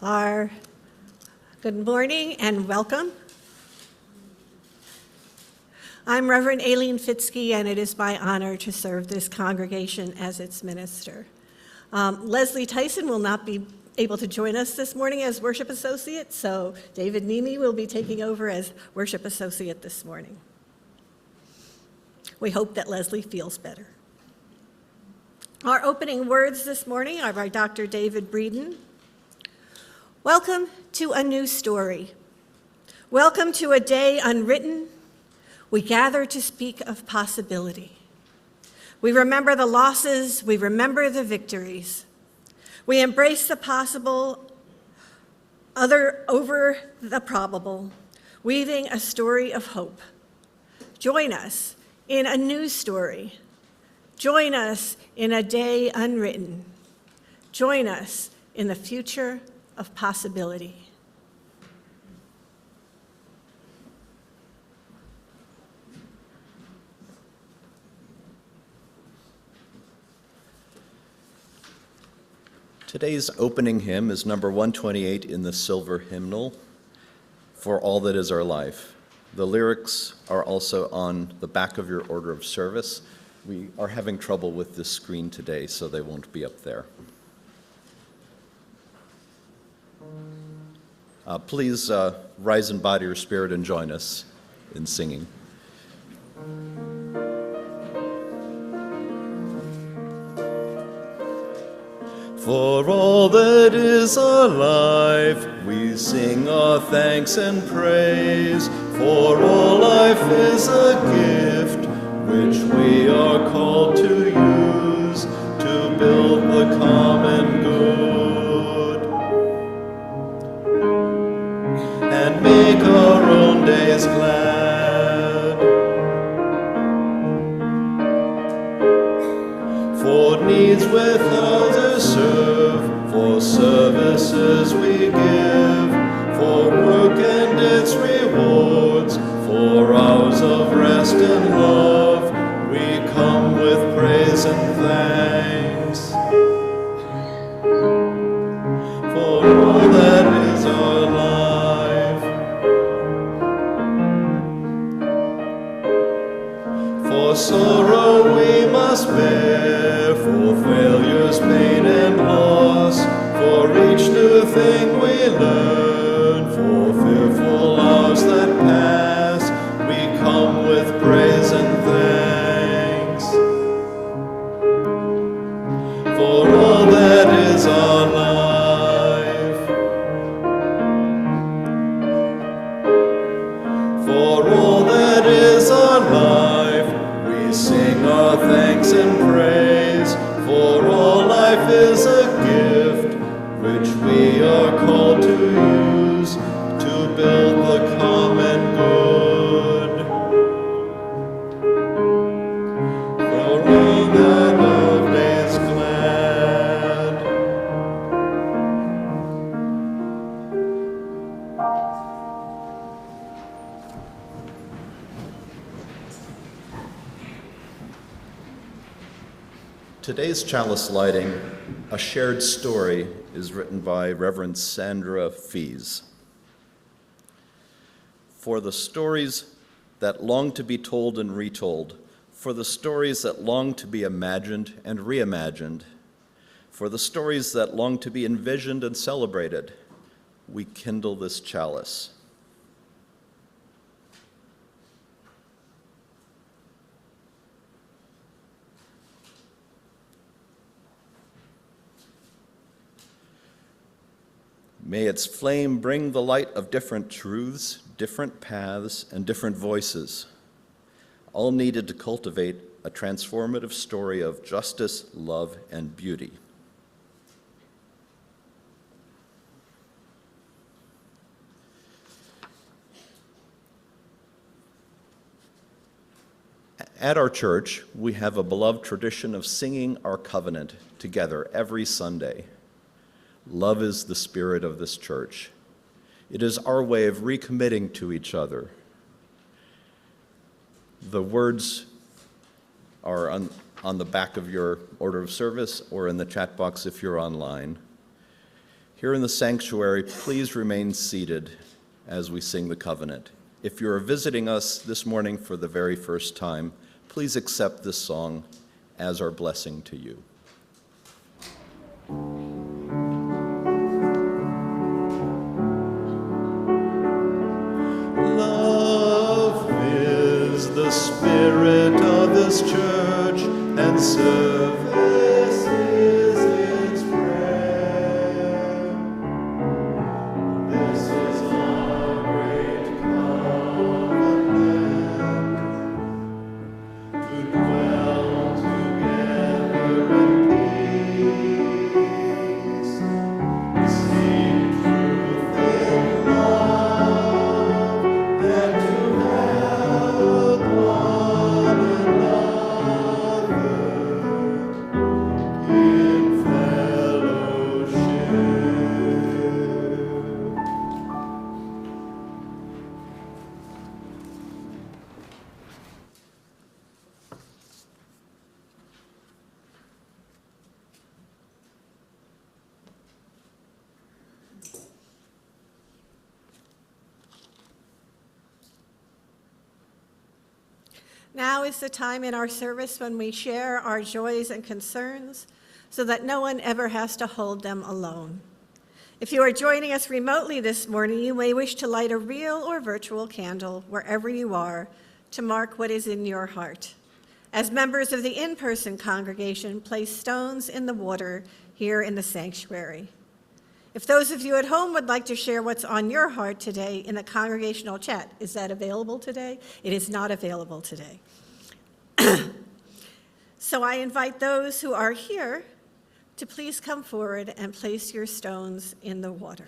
Good morning and welcome. I'm Reverend Aileen Fitzke, and it is my honor to serve this congregation as its minister. Lesley Tyson will not be able to join us this morning as worship associate, so David Niemi will be taking over as worship associate this morning. We hope that Lesley feels better. Our opening words this morning are by Dr. David Breeden. Welcome to a new story. Welcome to a day unwritten. We gather to speak of possibility. We remember the losses, we remember the victories. We embrace the possible over the probable, weaving a story of hope. Join us in a new story. Join us in a day unwritten. Join us in the future of possibility. Today's opening hymn is number 128 in the Silver Hymnal, For All That Is Our Life. The lyrics are also on the back of your order of service. We are having trouble with this screen today, so they won't be up there. Please rise in body or spirit and join us in singing. For all that is our life, we sing our thanks and praise. For all life is a gift, which we are called to use to build the common good and make our own days glad. For needs without a serve, for services we give, for work and its rewards, for hours of rest and love, we come with praise and thanks. For all that is our life, for sorrow we must bear, for failures, pain, and loss, for each new thing we learn, for fearful hours that pass, we come with praise and thanks. For all that is our life, for all that is our life, we sing our thanks and praise. For all life is a gift, which we are called to use to build the common good. For all that love is glad. Today's chalice lighting, A Shared Story, is written by Reverend Sandra Fees. For the stories that long to be told and retold, for the stories that long to be imagined and reimagined, for the stories that long to be envisioned and celebrated, we kindle this chalice. May its flame bring the light of different truths, different paths, and different voices, all needed to cultivate a transformative story of justice, love, and beauty. At our church, we have a beloved tradition of singing our covenant together every Sunday. Love is the spirit of this church. It is our way of recommitting to each other. The words are on the back of your order of service or in the chat box if you're online. Here in the sanctuary, please remain seated as we sing the covenant. If you are visiting us this morning for the very first time, please accept this song as our blessing to you. Love is the spirit of this church, and service is its prayer. This is our great covenant, to dwell together in peace, seek truth in love, and to help one another in fellowship. Now is the time in our service when we share our joys and concerns so that no one ever has to hold them alone. If you are joining us remotely this morning, you may wish to light a real or virtual candle wherever you are to mark what is in your heart. As members of the in-person congregation, place stones in the water here in the sanctuary. If those of you at home would like to share what's on your heart today in the congregational chat, is that available today? It is not available today. So I invite those who are here to please come forward and place your stones in the water.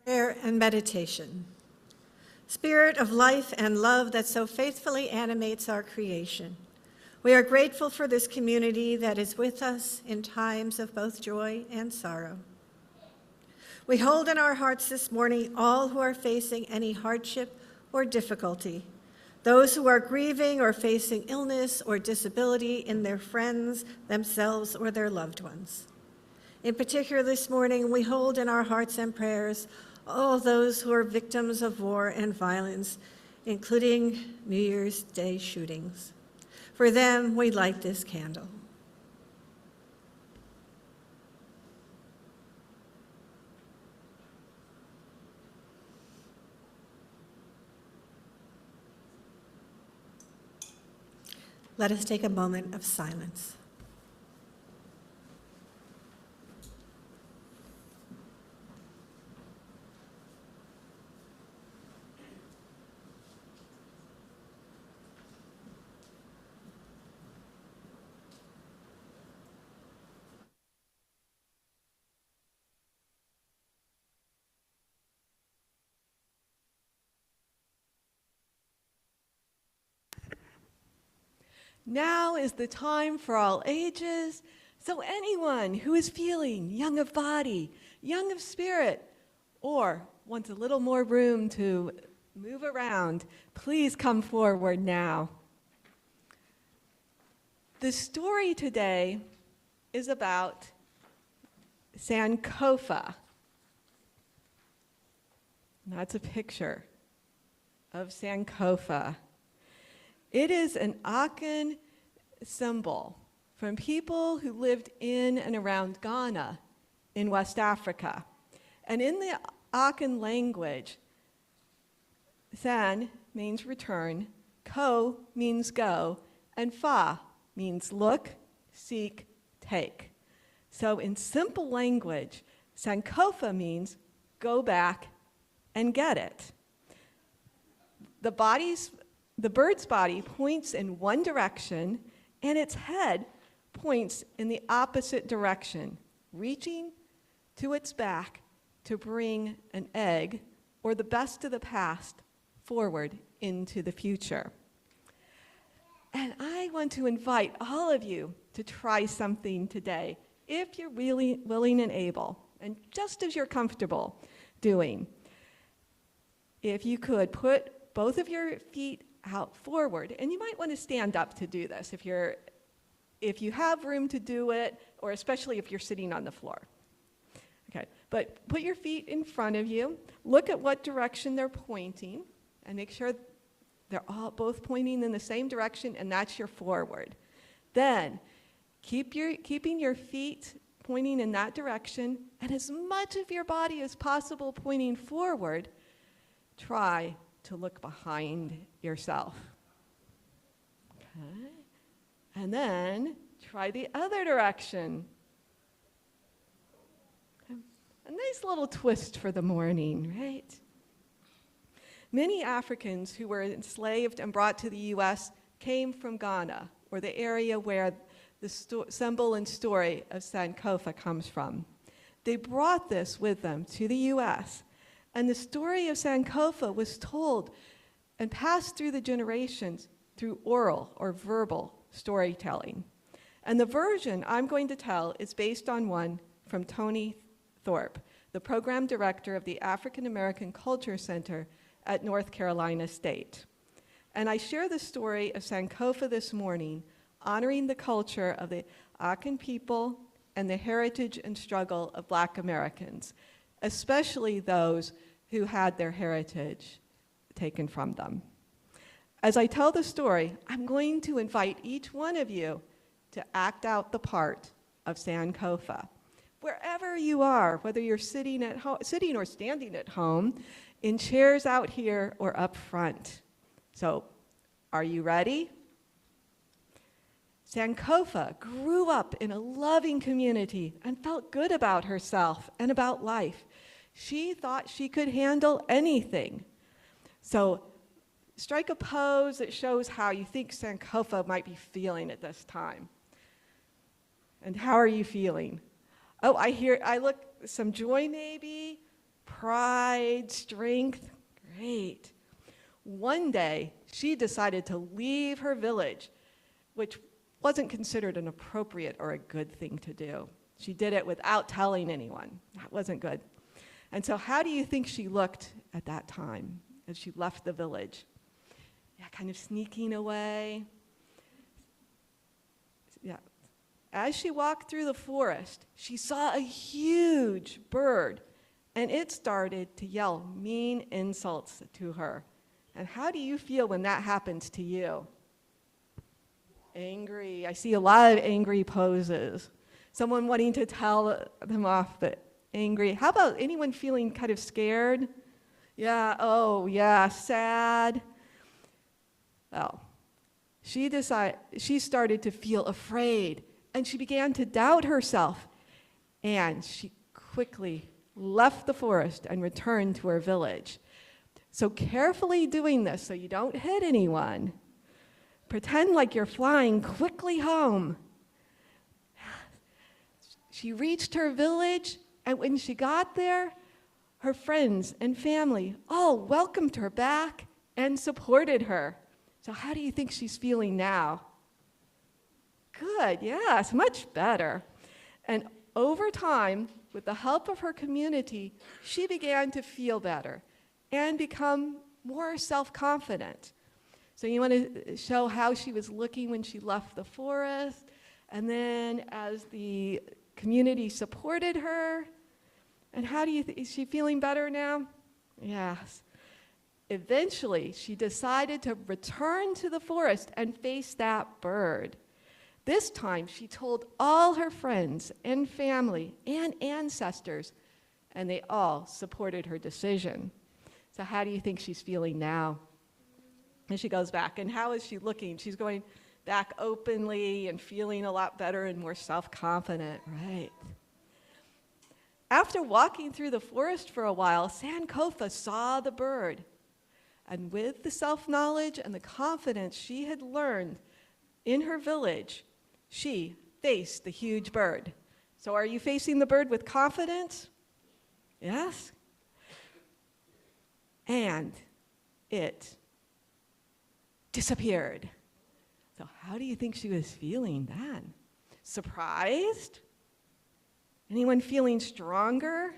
Prayer and meditation. Spirit of life and love that so faithfully animates our creation, we are grateful for this community that is with us in times of both joy and sorrow. We hold in our hearts this morning all who are facing any hardship or difficulty, those who are grieving or facing illness or disability in their friends, themselves, or their loved ones. In particular this morning, we hold in our hearts and prayers all those who are victims of war and violence, including New Year's Day shootings. For them, we light this candle. Let us take a moment of silence. Now is the time for all ages, so anyone who is feeling young of body, young of spirit, or wants a little more room to move around, please come forward now. The story today is about Sankofa. That's a picture of Sankofa. It is an Akan symbol from people who lived in and around Ghana in West Africa. And in the Akan language, San means return, Ko means go, and Fa means look, seek, take. So in simple language, Sankofa means go back and get it. The bird's body points in one direction, and its head points in the opposite direction, reaching to its back to bring an egg, or the best of the past, forward into the future. And I want to invite all of you to try something today, if you're really willing and able, and just as you're comfortable doing. If you could put both of your feet out forward, and you might want to stand up to do this if you have room to do it, or especially if you're sitting on the floor. Okay, but put your feet in front of you, look at what direction they're pointing, and make sure they're both pointing in the same direction, and that's your forward. Then, keeping your feet pointing in that direction, and as much of your body as possible pointing forward, try to look behind yourself. Okay. And then try the other direction. Okay. A nice little twist for the morning, right? Many Africans who were enslaved and brought to the U.S. came from Ghana, or the area where the symbol and story of Sankofa comes from. They brought this with them to the U.S., and the story of Sankofa was told and passed through the generations through oral or verbal storytelling. And the version I'm going to tell is based on one from Tony Thorpe, the program director of the African American Culture Center at North Carolina State. And I share the story of Sankofa this morning, honoring the culture of the Akan people and the heritage and struggle of Black Americans, especially those who had their heritage taken from them. As I tell the story, I'm going to invite each one of you to act out the part of Sankofa. Wherever you are, whether you're sitting or standing at home, in chairs out here or up front. So, are you ready? Sankofa grew up in a loving community and felt good about herself and about life. She thought she could handle anything. So strike a pose that shows how you think Sankofa might be feeling at this time. And how are you feeling? Oh, I look some joy maybe, pride, strength. Great. One day, she decided to leave her village, which wasn't considered an appropriate or a good thing to do. She did it without telling anyone. That wasn't good. And so how do you think she looked at that time as she left the village? Yeah, kind of sneaking away. Yeah. As she walked through the forest, she saw a huge bird, and it started to yell mean insults to her. And how do you feel when that happens to you? Angry. I see a lot of angry poses. Someone wanting to tell them off, but angry. How about anyone feeling kind of scared? Yeah, oh, yeah, sad. Well, she started to feel afraid, and she began to doubt herself. And she quickly left the forest and returned to her village. So carefully doing this so you don't hit anyone. Pretend like you're flying quickly home. She reached her village, and when she got there, her friends and family all welcomed her back and supported her. So how do you think she's feeling now? Good, yes, much better. And over time, with the help of her community, she began to feel better and become more self-confident. So you want to show how she was looking when she left the forest, and then as the community supported her. And how do you is she feeling better now? Yes. Eventually, she decided to return to the forest and face that bird. This time, she told all her friends and family and ancestors, and they all supported her decision. So how do you think she's feeling now? And she goes back, and how is she looking? She's going back openly and feeling a lot better and more self-confident, right? After walking through the forest for a while, Sankofa saw the bird. And with the self-knowledge and the confidence she had learned in her village, she faced the huge bird. So are you facing the bird with confidence? Yes? And it disappeared. So how do you think she was feeling then? Surprised? Anyone feeling stronger?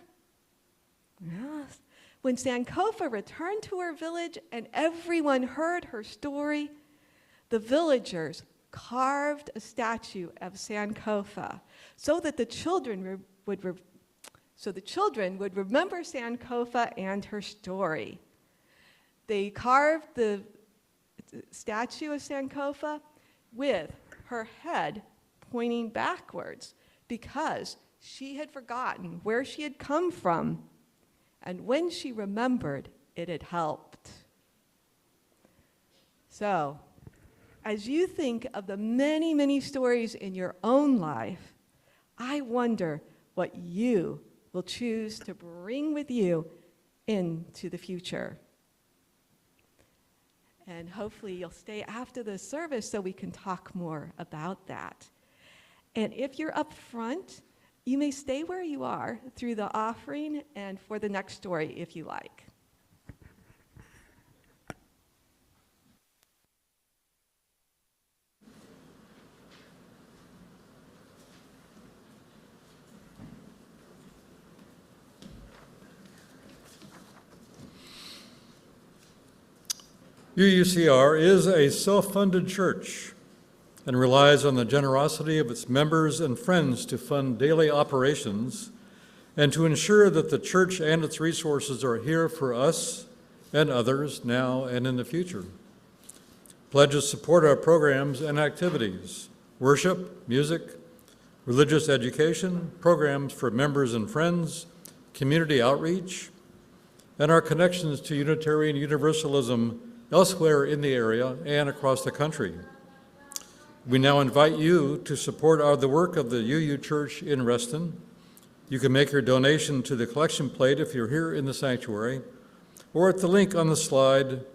Yes. When Sankofa returned to her village and everyone heard her story, the villagers carved a statue of Sankofa so that the children would remember Sankofa and her story. They carved the statue of Sankofa with her head pointing backwards because she had forgotten where she had come from, and when she remembered, it had helped. So, as you think of the many, many stories in your own life, I wonder what you will choose to bring with you into the future. And hopefully you'll stay after the service so we can talk more about that. And if you're up front, you may stay where you are through the offering and for the next story if you like. UUCR is a self-funded church and relies on the generosity of its members and friends to fund daily operations and to ensure that the church and its resources are here for us and others now and in the future. Pledges support our programs and activities: worship, music, religious education, programs for members and friends, community outreach, and our connections to Unitarian Universalism elsewhere in the area and across the country. We now invite you to support the work of the UU Church in Reston. You can make your donation to the collection plate if you're here in the sanctuary, or at the link on the slide,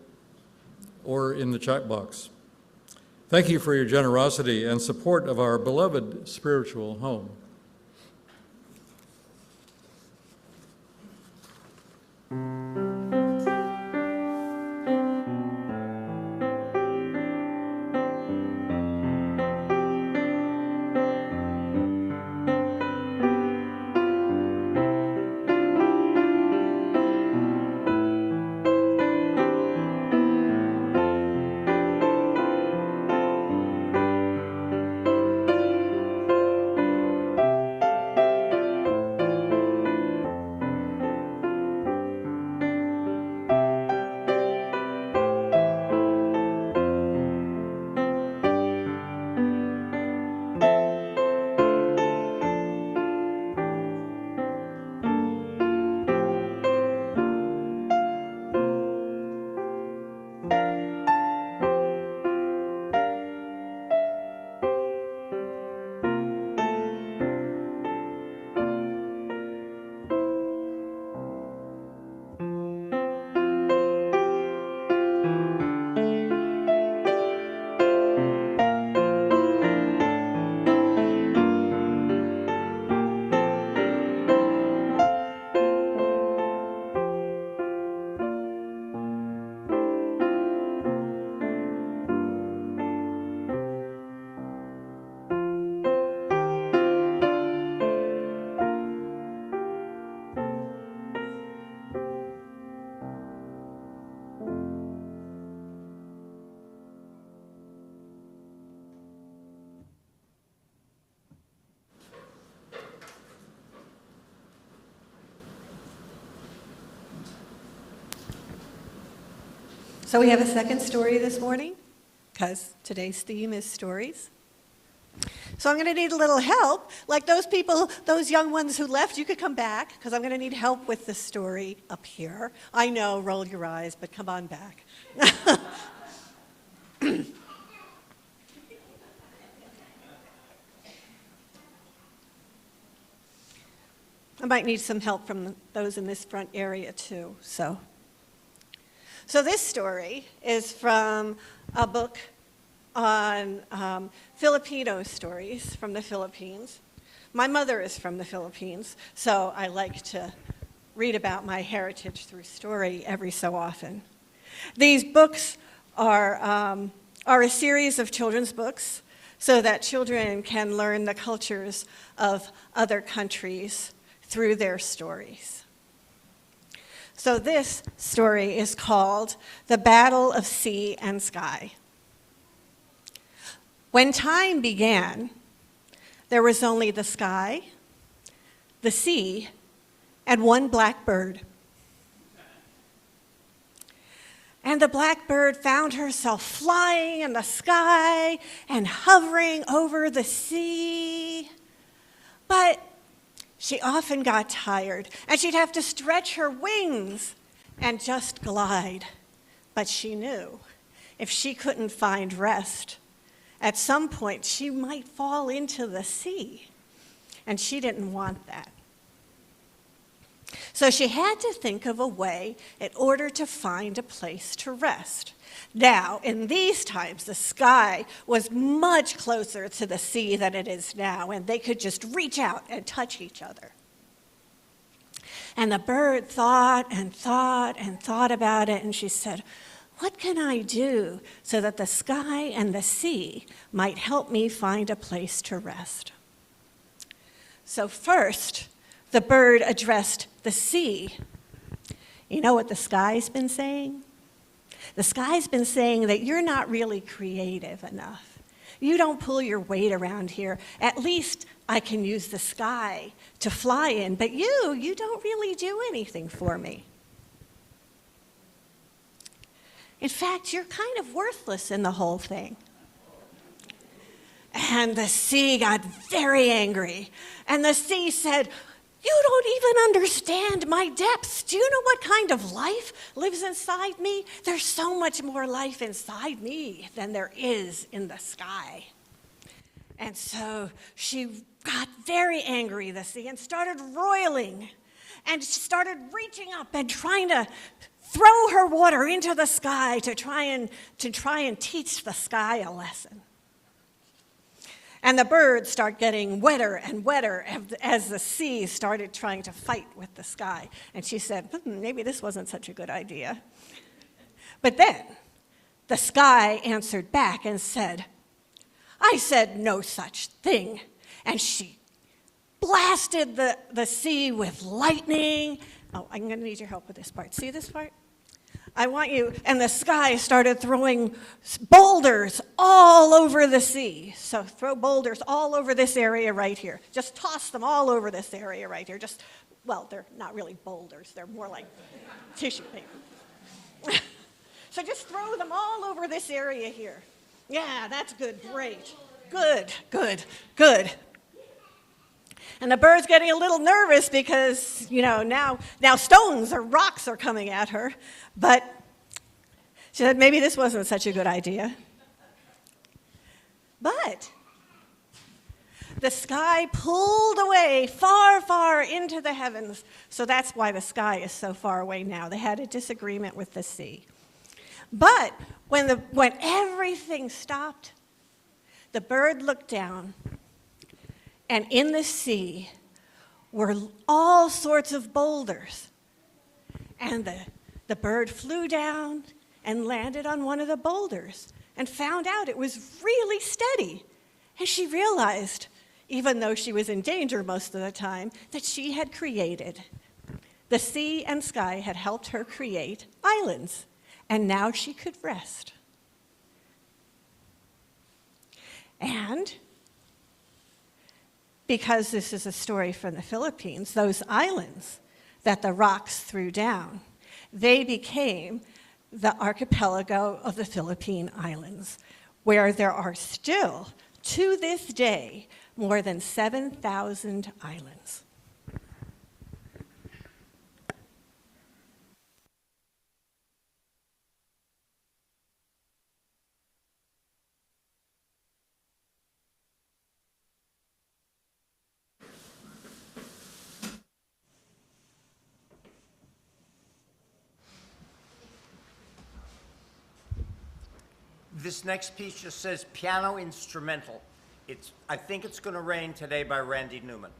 or in the chat box. Thank you for your generosity and support of our beloved spiritual home. So we have a second story this morning, because today's theme is stories. So I'm going to need a little help. Like those people, those young ones who left, you could come back, because I'm going to need help with the story up here. I know, roll your eyes, but come on back. I might need some help from those in this front area too. So this story is from a book on Filipino stories from the Philippines. My mother is from the Philippines, so I like to read about my heritage through story every so often. These books are a series of children's books so that children can learn the cultures of other countries through their stories. So this story is called The Battle of Sea and Sky. When time began, there was only the sky, the sea, and one blackbird. And the blackbird found herself flying in the sky and hovering over the sea. But she often got tired, and she'd have to stretch her wings and just glide. But she knew if she couldn't find rest, at some point she might fall into the sea, and she didn't want that. So she had to think of a way in order to find a place to rest. Now, in these times, the sky was much closer to the sea than it is now, and they could just reach out and touch each other. And the bird thought and thought and thought about it, and she said, "What can I do so that the sky and the sea might help me find a place to rest?" So first, the bird addressed the sea. You know what the sky's been saying? The sky's been saying that you're not really creative enough. You don't pull your weight around here. At least I can use the sky to fly in, but you don't really do anything for me. In fact, you're kind of worthless in the whole thing. And the sea got very angry. And the sea said, "You don't even understand my depths. Do you know what kind of life lives inside me? There's so much more life inside me than there is in the sky." And so she got very angry, the sea, and started roiling. And she started reaching up and trying to throw her water into the sky to try and teach the sky a lesson. And the birds start getting wetter and wetter as the sea started trying to fight with the sky. And she said, maybe this wasn't such a good idea. But then the sky answered back and said, "I said no such thing." And she blasted the sea with lightning. Oh, I'm going to need your help with this part. See this part? I want you, and the sky started throwing boulders all over the sea. So throw boulders all over this area right here. Just toss them all over this area right here. Well, they're not really boulders. They're more like tissue paper. So just throw them all over this area here. Yeah, that's good, great. Good. And the bird's getting a little nervous because, now stones or rocks are coming at her. But she said maybe this wasn't such a good idea. But the sky pulled away far, far into the heavens. So that's why the sky is so far away now. They had a disagreement with the sea. But when everything stopped, the bird looked down, and in the sea were all sorts of boulders. And the bird flew down and landed on one of the boulders and found out it was really steady. And she realized, even though she was in danger most of the time, that she had created. The sea and sky had helped her create islands, and now she could rest. And because this is a story from the Philippines, those islands that the rocks threw down, they became the archipelago of the Philippine Islands, where there are still, to this day, more than 7,000 islands. This next piece just says piano instrumental. I think it's going to rain today by Randy Newman.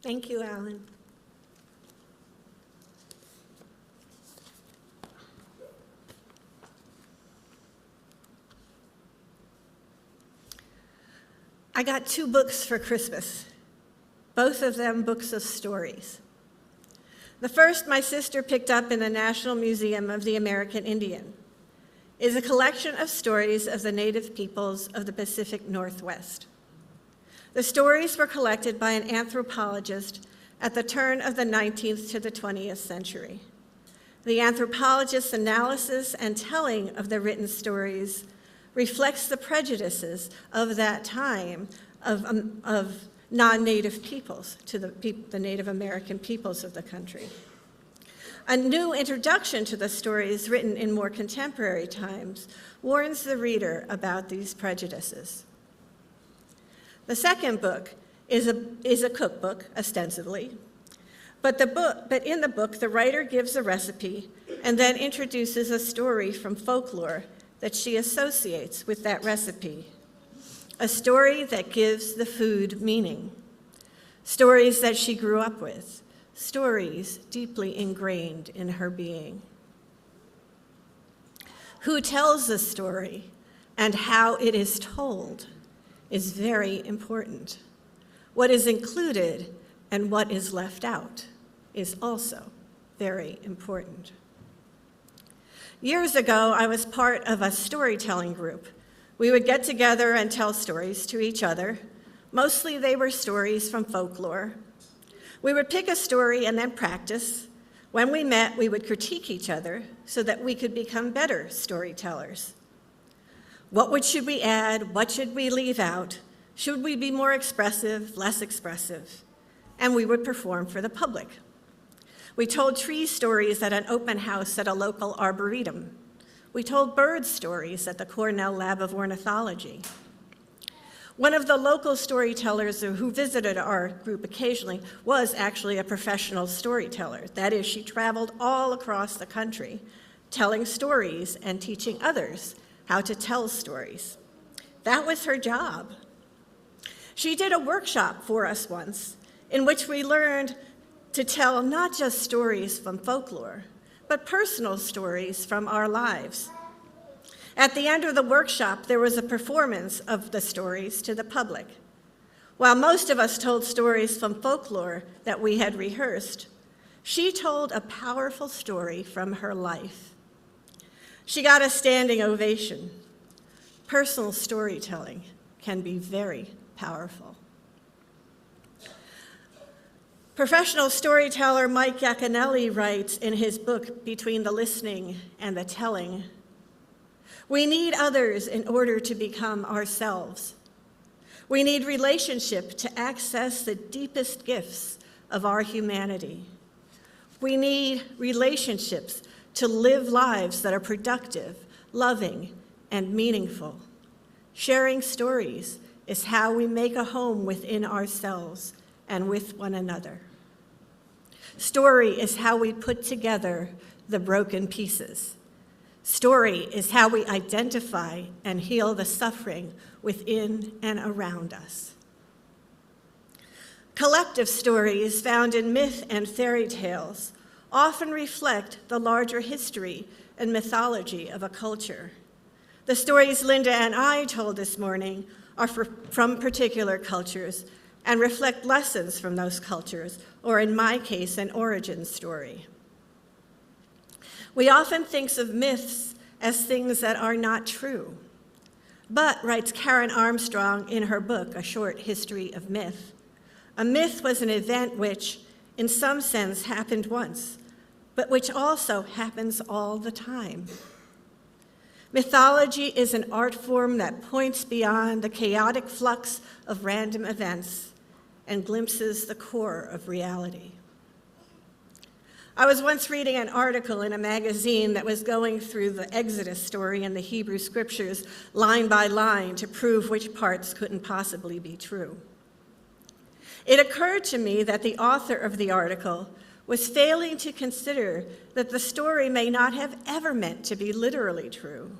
Thank you, Alan. I got 2 books for Christmas, both of them books of stories. The first my sister picked up in the National Museum of the American Indian is a collection of stories of the native peoples of the Pacific Northwest. The stories were collected by an anthropologist at the turn of the 19th to the 20th century. The anthropologist's analysis and telling of the written stories reflects the prejudices of that time of non-native peoples to the Native American peoples of the country. A new introduction to the stories written in more contemporary times warns the reader about these prejudices. The second book is a cookbook, ostensibly, but in the book, the writer gives a recipe and then introduces a story from folklore that she associates with that recipe, a story that gives the food meaning, stories that she grew up with, stories deeply ingrained in her being. Who tells the story and how it is told is very important. What is included and what is left out is also very important. Years ago, I was part of a storytelling group. We would get together and tell stories to each other. Mostly they were stories from folklore. We would pick a story and then practice. When we met, we would critique each other so that we could become better storytellers. What should we add? What should we leave out? Should we be more expressive, less expressive? and we would perform for the public. We told tree stories at an open house at a local arboretum. We told bird stories at the Cornell Lab of Ornithology. One of the local storytellers who visited our group occasionally was actually a professional storyteller. That is, she traveled all across the country telling stories and teaching others how to tell stories. That was her job. She did a workshop for us once in which we learned to tell not just stories from folklore, but personal stories from our lives. At the end of the workshop, there was a performance of the stories to the public. While most of us told stories from folklore that we had rehearsed, she told a powerful story from her life. She got a standing ovation. Personal storytelling can be very powerful. Professional storyteller Mike Yaconelli writes in his book, Between the Listening and the Telling, "We need others in order to become ourselves. We need relationship to access the deepest gifts of our humanity. We need relationships to live lives that are productive, loving, and meaningful. Sharing stories is how we make a home within ourselves and with one another. Story is how we put together the broken pieces. Story is how we identify and heal the suffering within and around us." Collective stories found in myth and fairy tales often reflect the larger history and mythology of a culture. The stories Linda and I told this morning are from particular cultures and reflect lessons from those cultures, or in my case, an origin story. We often think of myths as things that are not true. But, writes Karen Armstrong in her book, A Short History of Myth, a myth was an event which, in some sense, happened once, but which also happens all the time. Mythology is an art form that points beyond the chaotic flux of random events and glimpses the core of reality. I was once reading an article in a magazine that was going through the Exodus story in the Hebrew scriptures line by line to prove which parts couldn't possibly be true. It occurred to me that the author of the article was failing to consider that the story may not have ever meant to be literally true.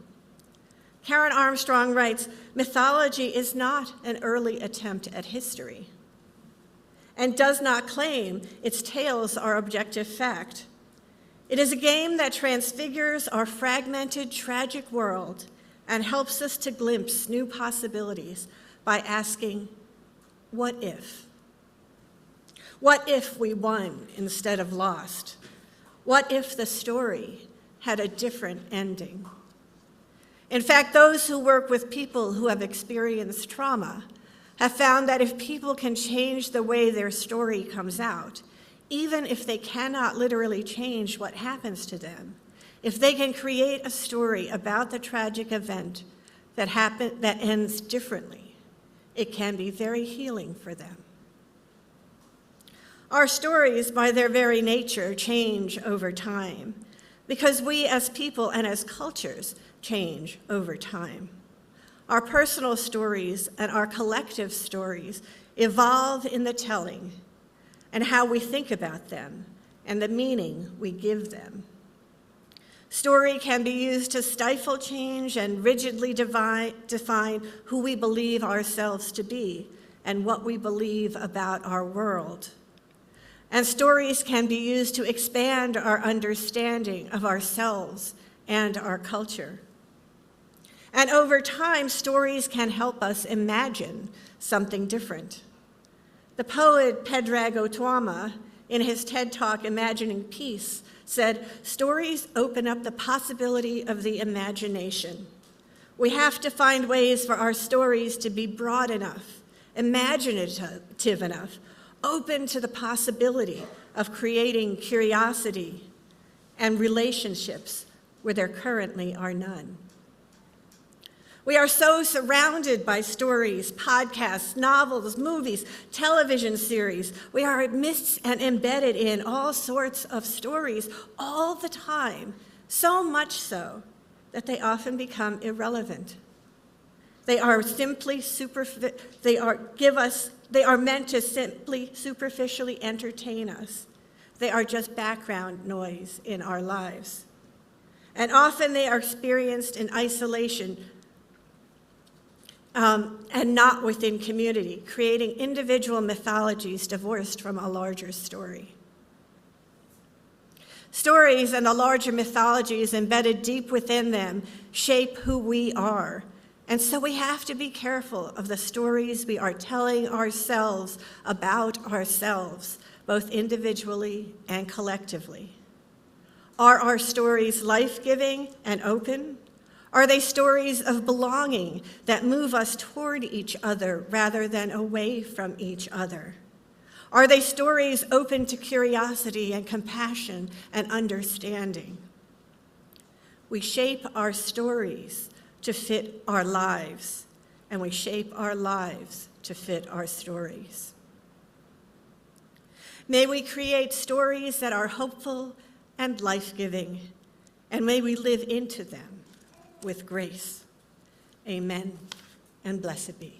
Karen Armstrong writes, "Mythology is not an early attempt at history and does not claim its tales are objective fact. It is a game that transfigures our fragmented, tragic world and helps us to glimpse new possibilities by asking, what if? What if we won instead of lost? What if the story had a different ending?" In fact, those who work with people who have experienced trauma have found that if people can change the way their story comes out, even if they cannot literally change what happens to them, if they can create a story about the tragic event that ends differently, it can be very healing for them. Our stories, by their very nature, change over time because we as people and as cultures change over time. Our personal stories and our collective stories evolve in the telling and how we think about them and the meaning we give them. Story can be used to stifle change and rigidly define who we believe ourselves to be and what we believe about our world. And stories can be used to expand our understanding of ourselves and our culture. And over time, stories can help us imagine something different. The poet Predrag Otwama, in his TED Talk, Imagining Peace, said, "Stories open up the possibility of the imagination. We have to find ways for our stories to be broad enough, imaginative enough, open to the possibility of creating curiosity and relationships where there currently are none." We are so surrounded by stories, podcasts, novels, movies, television series. We are amidst and embedded in all sorts of stories all the time, so much so that they often become irrelevant. They are meant to simply superficially entertain us. They are just background noise in our lives. And often they are experienced in isolation, and not within community, creating individual mythologies divorced from a larger story. Stories and a larger mythologies embedded deep within them shape who we are. And so we have to be careful of the stories we are telling ourselves about ourselves, both individually and collectively. Are our stories life-giving and open? Are they stories of belonging that move us toward each other rather than away from each other? Are they stories open to curiosity and compassion and understanding? We shape our stories to fit our lives, and we shape our lives to fit our stories. May we create stories that are hopeful and life-giving, and may we live into them with grace. Amen, and blessed be.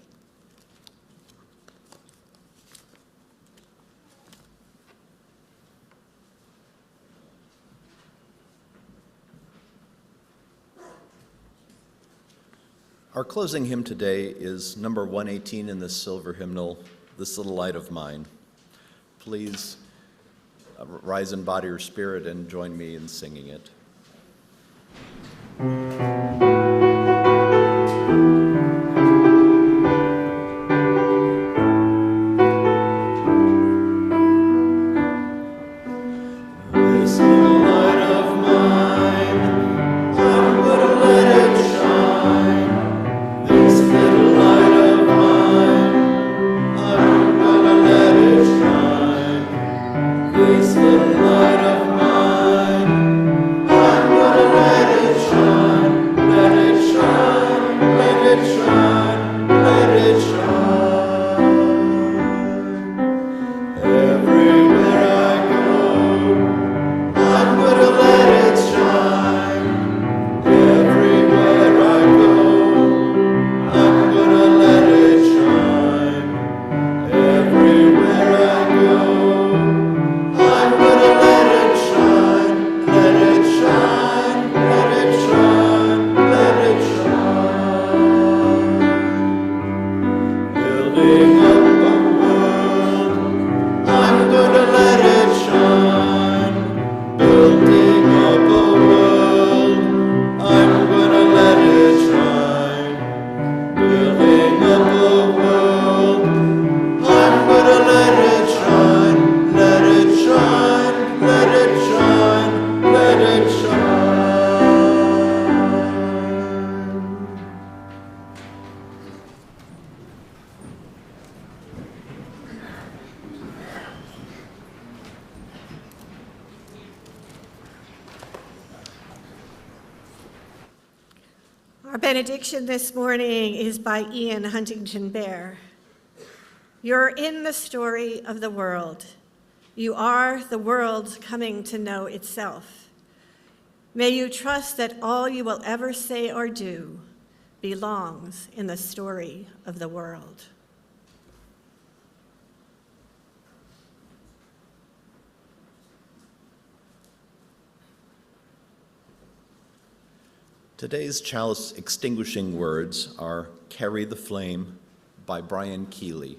Our closing hymn today is number 118 in the silver hymnal, This Little Light of Mine. Please rise in body or spirit and join me in singing it. Our benediction this morning is by Ian Huntington Bear. You're in the story of the world. You are the world coming to know itself. May you trust that all you will ever say or do belongs in the story of the world. Today's chalice extinguishing words are Carry the Flame by Brian Keeley.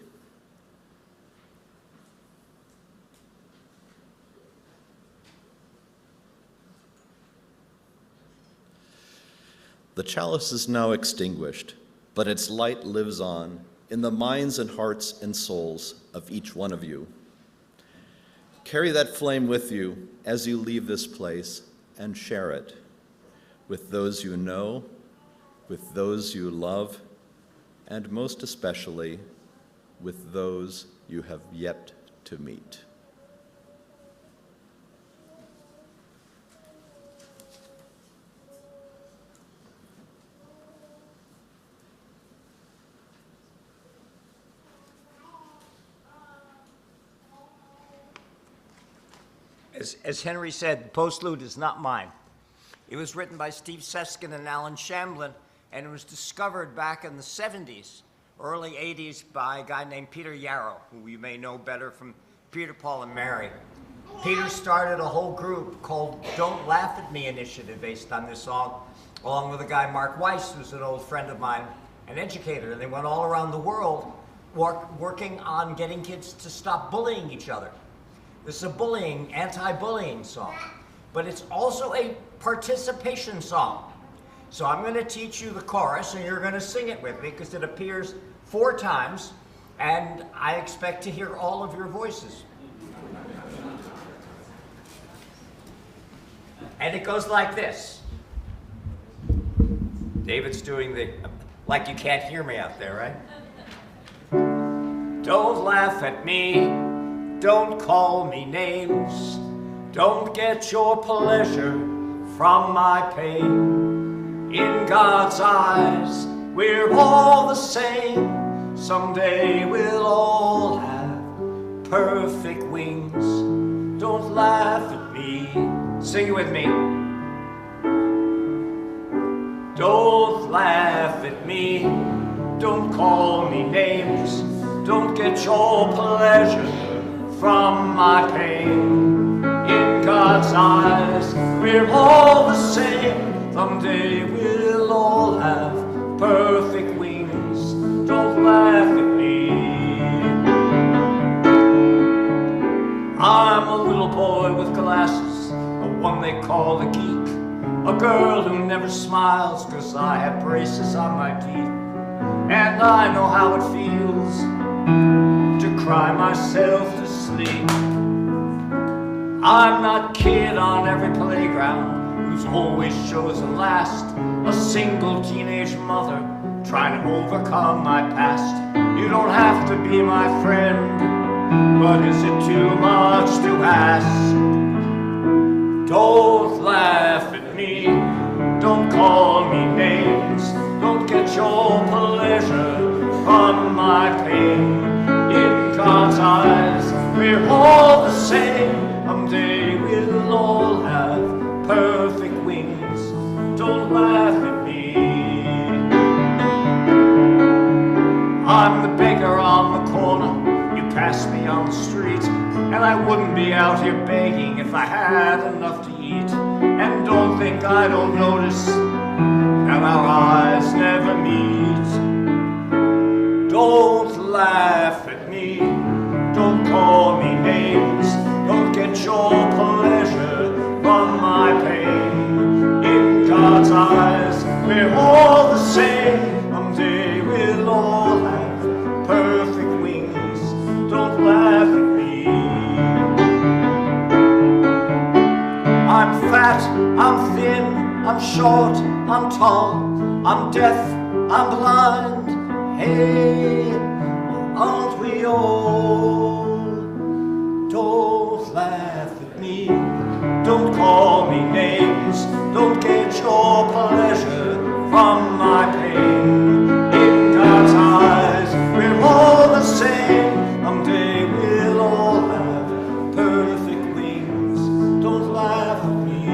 The chalice is now extinguished, but its light lives on in the minds and hearts and souls of each one of you. Carry that flame with you as you leave this place and share it with those you know, with those you love, and most especially with those you have yet to meet. As Henry said, the postlude is not mine. It was written by Steve Seskin and Alan Shamblin, and it was discovered back in the 70s, early 80s, by a guy named Peter Yarrow, who you may know better from Peter, Paul, and Mary. Peter started a whole group called Don't Laugh at Me Initiative based on this song, along with a guy, Mark Weiss, who's an old friend of mine, an educator, and they went all around the world working on getting kids to stop bullying each other. This is a anti-bullying song, but it's also a participation song. So I'm going to teach you the chorus, and you're going to sing it with me, because it appears 4 times, and I expect to hear all of your voices. And it goes like this. David's doing like you can't hear me out there, right? Don't laugh at me. Don't call me names. Don't get your pleasure from my pain. In God's eyes, we're all the same. Someday we'll all have perfect wings. Don't laugh at me. Sing it with me. Don't laugh at me. Don't call me names. Don't get your pleasure from my pain. In God's eyes, we're all the same. Someday we'll all have perfect wings. Don't laugh at me. I'm a little boy with glasses, the one they call the geek. A girl who never smiles 'cause I have braces on my teeth. And I know how it feels to cry myself to sleep. I'm that kid on every playground who's always chosen last, a single teenage mother trying to overcome my past. You don't have to be my friend, but is it too much to ask? Don't laugh at me, don't call me names, don't get your pleasure from my pain. In God's eyes, we're all the same. Someday we'll all have perfect wings. Don't laugh at me. I'm the beggar on the corner. You pass me on the street, and I wouldn't be out here begging if I had enough to eat. And don't think I don't notice that our eyes never meet. Don't laugh at me, don't call me names, don't get your pleasure from my pain. In God's eyes, we're all the same. Someday we'll all have perfect wings. Don't laugh at me. I'm fat, I'm thin, I'm short, I'm tall, I'm deaf, I'm blind. Hey, aren't we all? Don't laugh at me, don't call me names, don't get your pleasure from my pain. In God's eyes, we're all the same. Someday we'll all have perfect wings. Don't laugh at me.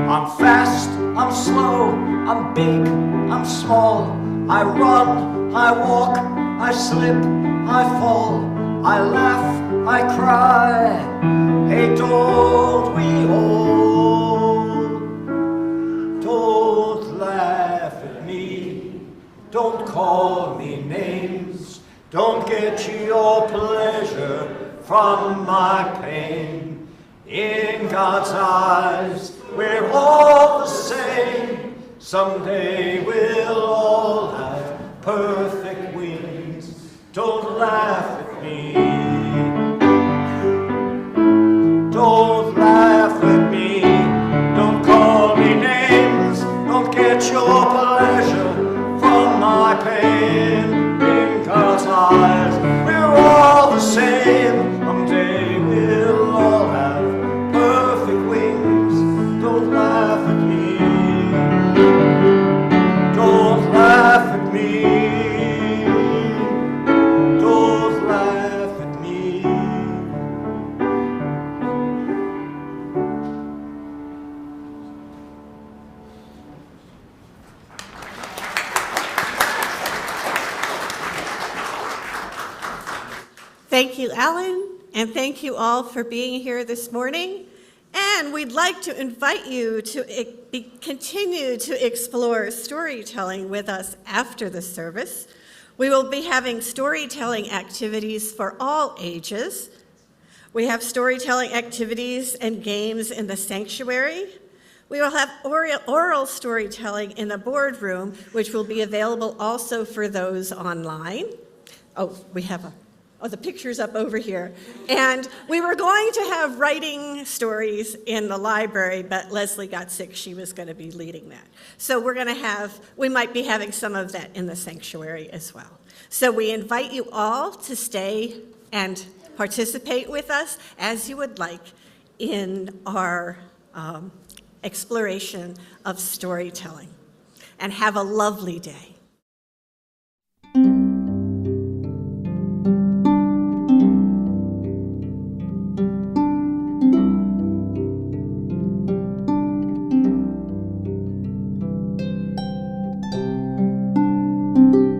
I'm fast, I'm slow, I'm big, I'm small. I run, I walk, I slip, I fall. I laugh, I cry. Hey, don't we all? Don't laugh at me. Don't call me names. Don't get your pleasure from my pain. In God's eyes, we're all the same. Someday we'll all have perfect wings. Don't laugh at me. Don't laugh at me. Don't call me names. Don't get your pleasure from my pain. In God's eyes, we're all the same. Someday we'll all have perfect wings. Don't laugh at me. Don't laugh at me. Don't laugh Thank you, Alan, and thank you all for being here this morning. And we'd like to invite you to continue to explore storytelling with us after the service. We will be having storytelling activities for all ages. We have storytelling activities and games in the sanctuary. We will have oral storytelling in the boardroom, which will be available also for those online. Oh, we have the picture's up over here. And we were going to have writing stories in the library, but Lesley got sick. She was going to be leading that. So we might be having some of that in the sanctuary as well. So we invite you all to stay and participate with us as you would like in our exploration of storytelling. And have a lovely day.